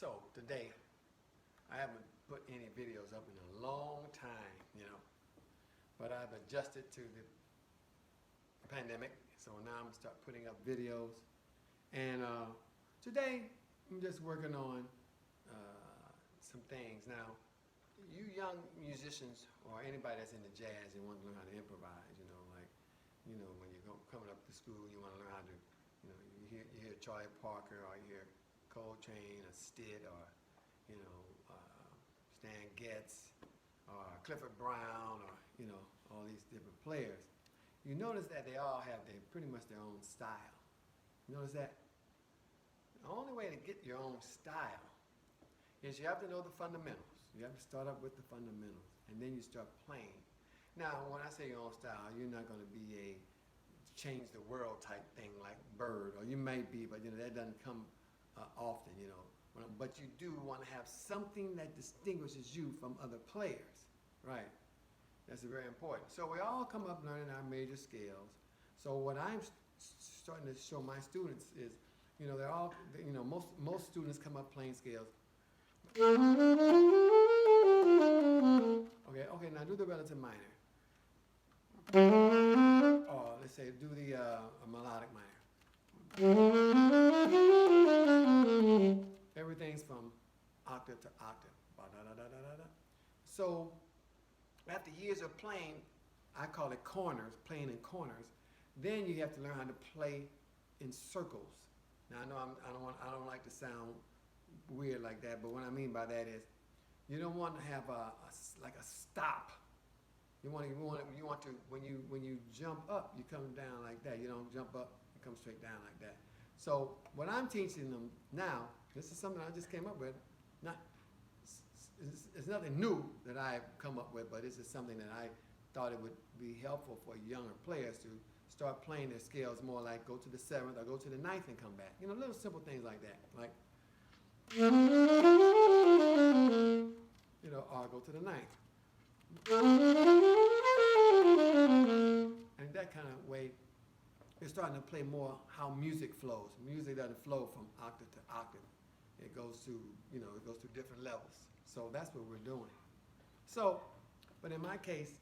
So today, I haven't put any videos up in a long time, but I've adjusted to the pandemic, so now I'm gonna start putting up videos. And today, I'm just working on some things. Now, you young musicians or anybody that's into jazz and want to learn how to improvise, when you're coming up to school, you want to learn how to, you hear Charlie Parker or you hear Coltrane or Stitt or, Stan Getz or Clifford Brown or, all these different players. You notice that they all have pretty much their own style. You notice that? The only way to get your own style is you have to know the fundamentals. You have to start up with the fundamentals, and then you start playing. Now, when I say your own style, you're not going to be a change the world type thing like Bird, or you may be, but that doesn't come often, But you do want to have something that distinguishes you from other players, right? That's very important. So we all come up learning our major scales. So what I'm starting to show my students is, they're all, most students come up playing scales. Okay, now do the relative minor. Or let's say do the melodic minor. Everything's from octave to octave. So after years of playing, I call it corners, playing in corners. Then you have to learn how to play in circles. Now I know I don't like to sound weird like that, but what I mean by that is you don't want to have like a stop. You want to when you jump up, you come down like that. You don't jump up and come straight down like that. So what I'm teaching them now, this is something I just came up with. It's nothing new that I've come up with, but this is something that I thought it would be helpful for younger players to start playing their scales more like go to the 7th or go to the 9th and come back. Little simple things like that. Like, or go to the 9th. And that kind of way, you're starting to play more how music flows. Music doesn't flow from octave to octave. It goes to, it goes to different levels. So that's what we're doing. So, but in my case,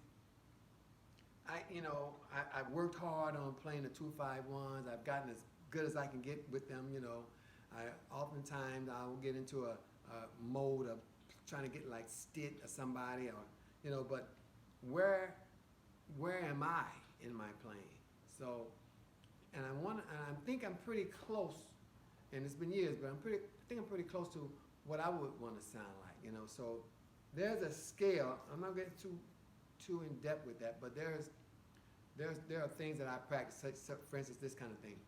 I've worked hard on playing the 2-5-1s. I've gotten as good as I can get with them, oftentimes I'll get into a mode of trying to get like Stitt or somebody, or but where am I in my playing? So, and I think I'm pretty close, and it's been years, but I think I'm pretty close to what I would want to sound like, So there's a scale. I'm not getting too in depth with that, but there are things that I practice, such, for instance, this kind of thing.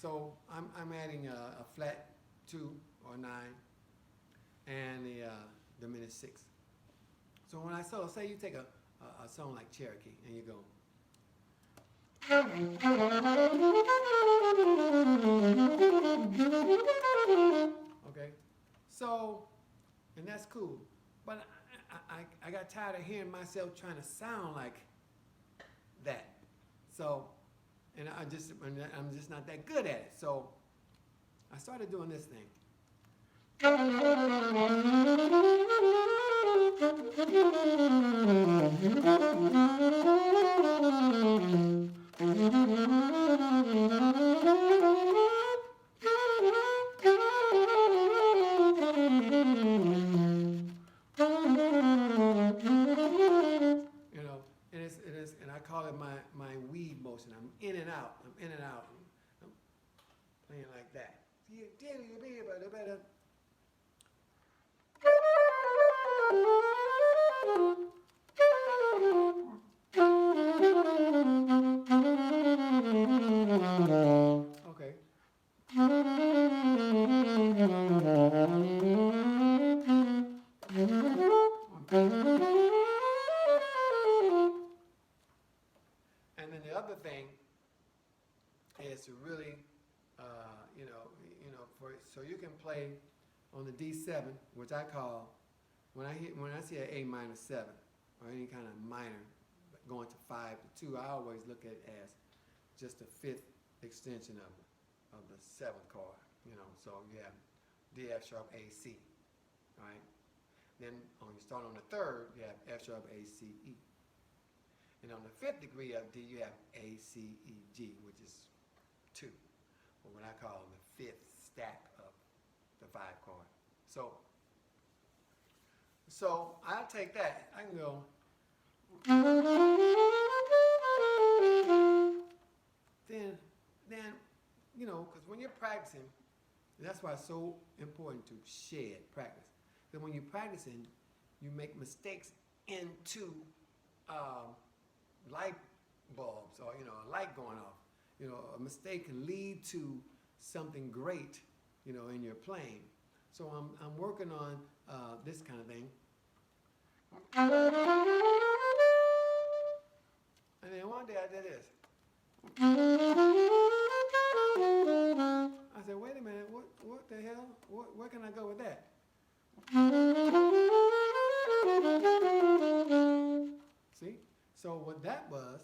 So I'm adding a flat 2 or 9 and the diminished 6. So when say you take a song like Cherokee and you go. Okay, so, and that's cool, but I got tired of hearing myself trying to sound like that. So, and I'm just not that good at it. So I started doing this thing. And I call it my weave motion. I'm in and out. I'm playing like that. Okay. And then the other thing is to really So you can play on the D7, which I call, when I see an A minor 7, or any kind of minor going to 5 to 2, I always look at it as just a fifth extension of the 7th chord, so you have D, F sharp, A, C, right? Then you start on the 3rd, you have F sharp, A, C, E. And on the 5th degree of D, you have A, C, E, G, which is 2, or what I call the 5th stack of the 5 chord. So I'll take that. I can go. Then, because when you're practicing, that's why it's so important to practice. Because when you're practicing, you make mistakes into light bulbs, or a light going off. A mistake can lead to something great, in your playing. So I'm working on this kind of thing. And then one day I did this. I said, wait a minute, what the hell? Where can I go with that? See? So what that was,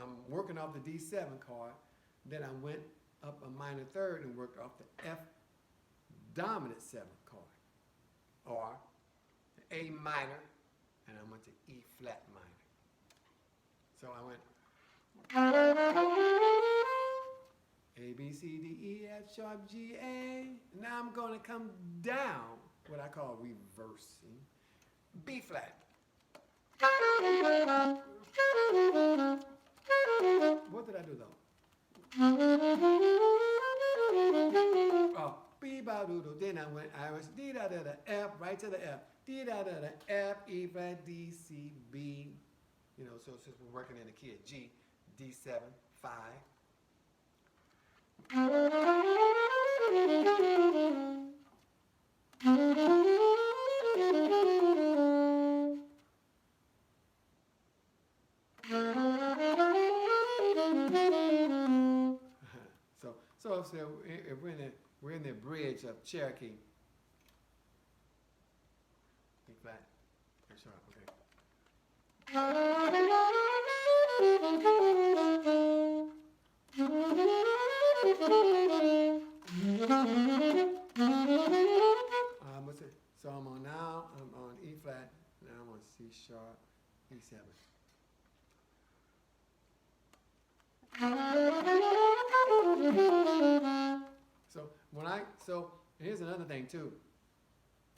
I'm working off the D7 chord. Then I went up a minor 3rd and worked off the F dominant 7th chord, or A minor, and I went to E flat minor. So I went A, B, C, D, E, F sharp, G, A. Now I'm going to come down, what I call reversing, B flat. What did I do though? Oh, B ba do do. Then I was D da da da F, right to the F. D da da da F, E flat, D, C, B. So since we're working in the key of G, D7, 5. So if we're in the bridge of Cherokee. E flat, F sharp, okay. What's it? So I'm on E flat, now I'm on C sharp, E7. So here's another thing too.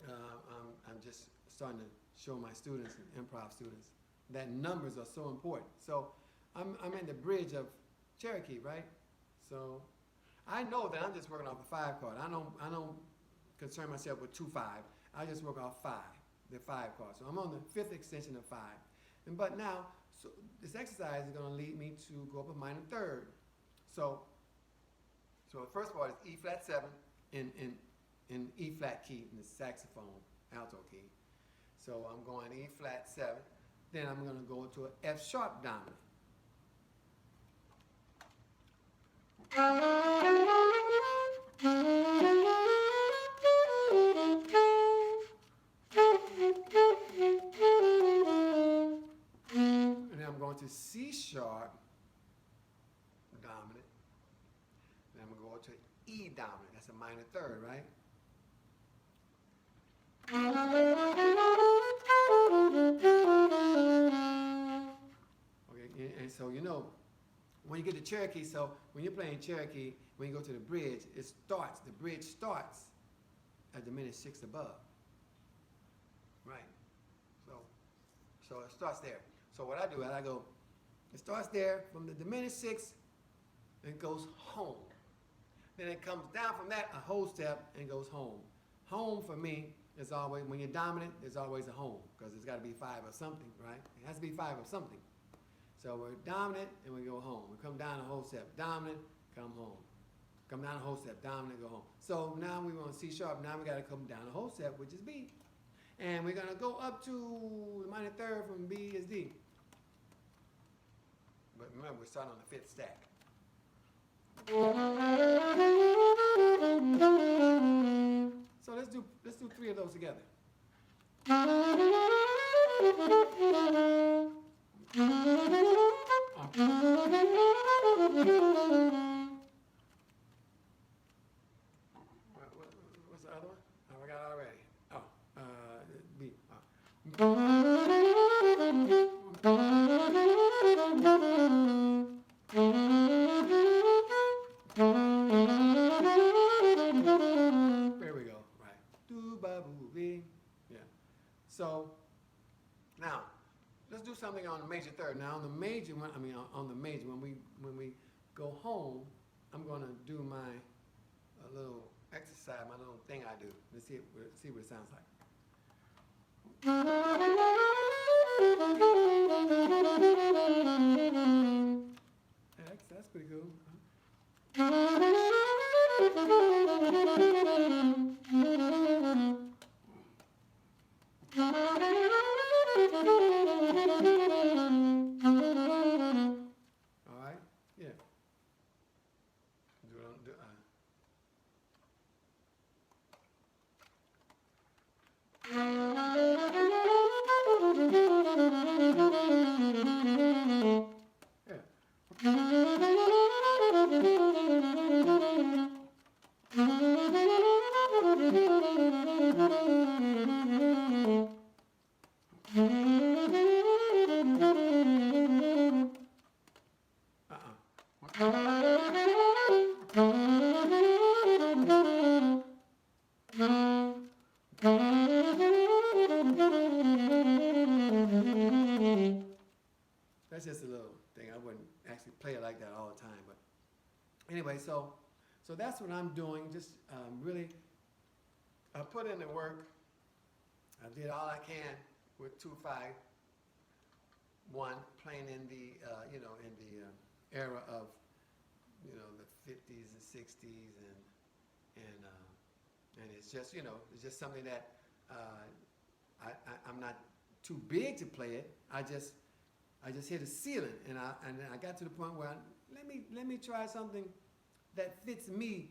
I'm just starting to show my students and improv students that numbers are so important. So I'm in the bridge of Cherokee, right? So I know that I'm just working off the 5 chord. I don't concern myself with 2, 5. I just work off 5, the 5 chord. So I'm on the 5th extension of 5. But now, so this exercise is going to lead me to go up a minor 3rd. So the first part is E flat 7 in E flat key in the saxophone alto key. So I'm going E flat 7. Then I'm going to go to an F sharp dominant. And then I'm going to C sharp dominant. Then I'm going to go to E dominant. That's a minor 3rd, right? Okay, and so when you get to Cherokee, so when you're playing Cherokee, when you go to the bridge, the bridge starts at diminished 6 above. Right. So it starts there. So what I do is I go, it starts there from the diminished 6 and goes home. Then it comes down from that a whole step and goes home. Home for me is always, when you're dominant, there's always a home, because it's got to be 5 or something, right? It has to be 5 or something. So we're dominant and we go home. We come down a whole step, dominant, come home. Come down a whole step, dominant, go home. So now we want C sharp, now we got to come down a whole step, which is B. And we're going to go up to the minor 3rd from B is D. But remember, we're starting on the 5th stack. So let's do three of those together. What's the other one? Oh, I got it already. Oh, B. There we go. Right. Do ba boo be. Yeah. So now let's do something on the major third. Now on the major one, on the major when we go home, I'm gonna do my little exercise, my little thing I do. Let's see what it sounds like. That's pretty cool. All right. Yeah. Do it on. That's just a little thing. I wouldn't actually play it like that all the time, but anyway, so that's what I'm doing. Just really, I put in the work. I did all I can with 2-5-1, playing in the era of the 50s and 60s, and it's just it's just something that I'm not too big to play it. I just hit a ceiling, and I got to the point where let me try something that fits me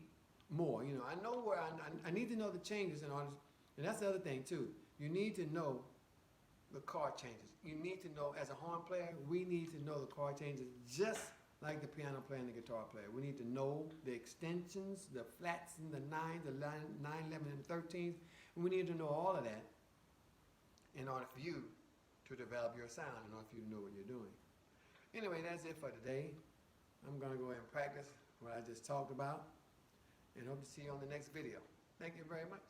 more. I know where I need to know the changes in order, and that's the other thing too. You need to know the chord changes. You need to know, as a horn player, we need to know the chord changes just like the piano player and the guitar player. We need to know the extensions, the flats and the nines, the 9, 11, and 13s. And we need to know all of that in order for you to develop your sound, in order for you to know what you're doing. Anyway, that's it for today. I'm going to go ahead and practice what I just talked about, and hope to see you on the next video. Thank you very much.